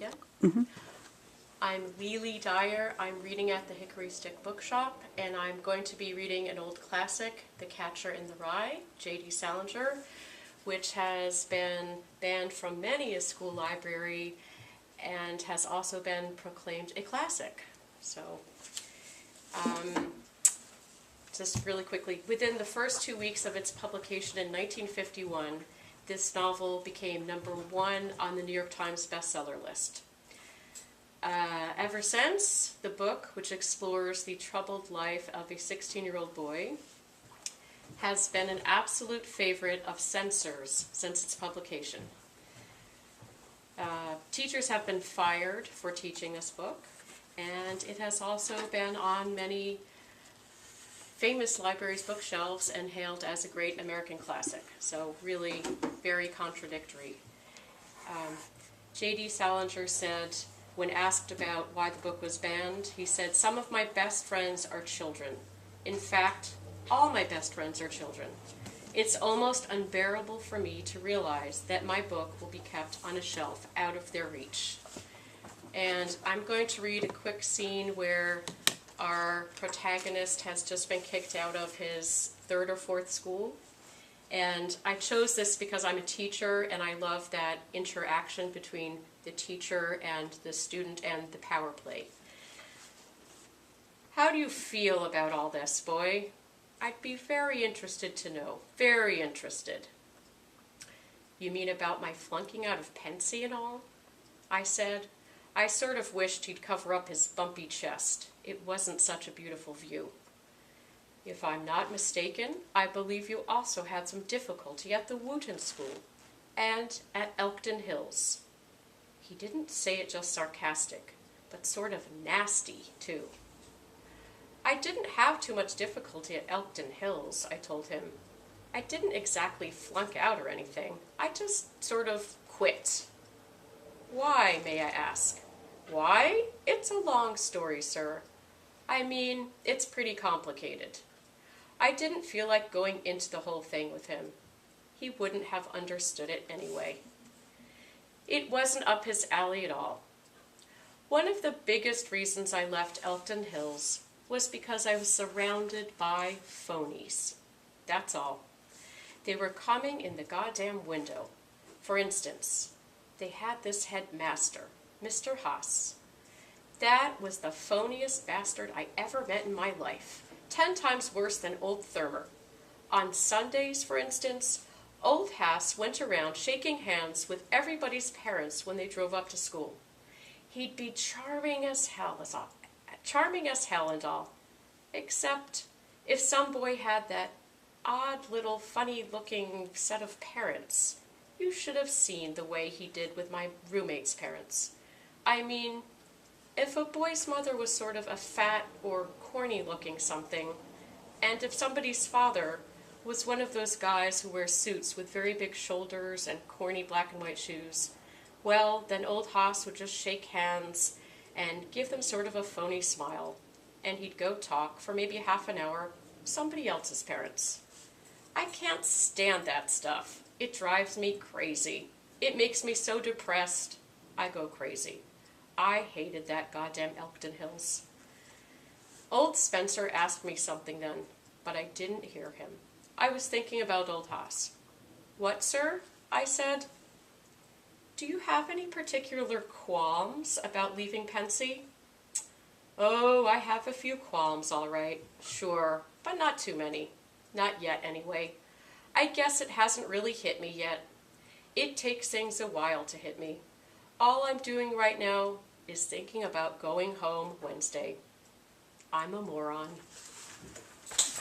again. Mm-hmm. I'm Lily Dyer. I'm reading at the Hickory Stick Bookshop, and I'm going to be reading an old classic, The Catcher in the Rye, J.D. Salinger, which has been banned from many a school library and has also been proclaimed a classic. So, just really quickly, within the first 2 weeks of its publication in 1951, this novel became #1 on the New York Times bestseller list. Ever since, the book, which explores the troubled life of a 16-year-old boy, has been an absolute favorite of censors since its publication. Teachers have been fired for teaching this book, and it has also been on many famous libraries' bookshelves and hailed as a great American classic. So really very contradictory. J.D. Salinger said, when asked about why the book was banned, he said, "Some of my best friends are children. In fact, all my best friends are children. It's almost unbearable for me to realize that my book will be kept on a shelf out of their reach." And I'm going to read a quick scene where our protagonist has just been kicked out of his 3rd or 4th school. And I chose this because I'm a teacher and I love that interaction between the teacher and the student and the power play. "How do you feel about all this, boy? I'd be very interested to know. Very interested." "You mean about my flunking out of Pensy and all?" I said. I sort of wished he'd cover up his bumpy chest. It wasn't such a beautiful view. "If I'm not mistaken, I believe you also had some difficulty at the Wooten School and at Elkton Hills." He didn't say it just sarcastic, but sort of nasty, too. "I didn't have too much difficulty at Elkton Hills," I told him. "I didn't exactly flunk out or anything. I just sort of quit." "Why, may I ask?" "Why? It's a long story, sir. I mean, it's pretty complicated. I didn't feel like going into the whole thing with him. He wouldn't have understood it anyway. It wasn't up his alley at all. One of the biggest reasons I left Elkton Hills was because I was surrounded by phonies. That's all. They were coming in the goddamn window. For instance, they had this headmaster, Mr. Haas. That was the phoniest bastard I ever met in my life. 10 times worse than old Thurmer. On Sundays, for instance, old Haas went around shaking hands with everybody's parents when they drove up to school. He'd be charming as hell and all, except if some boy had that odd little funny-looking set of parents. You should have seen the way he did with my roommate's parents. I mean, if a boy's mother was sort of a fat or corny-looking something, and if somebody's father was one of those guys who wear suits with very big shoulders and corny black and white shoes, well, then old Haas would just shake hands and give them sort of a phony smile, and he'd go talk for maybe half an hour with somebody else's parents. I can't stand that stuff. It drives me crazy. It makes me so depressed. I go crazy. I hated that goddamn Elkton Hills. Old Spencer asked me something then, but I didn't hear him. I was thinking about old Haas. "What, sir?" I said. "Do you have any particular qualms about leaving Pensy?" "Oh, I have a few qualms, all right. Sure, but not too many. Not yet, anyway. I guess it hasn't really hit me yet. It takes things a while to hit me. All I'm doing right now is thinking about going home Wednesday. I'm a moron."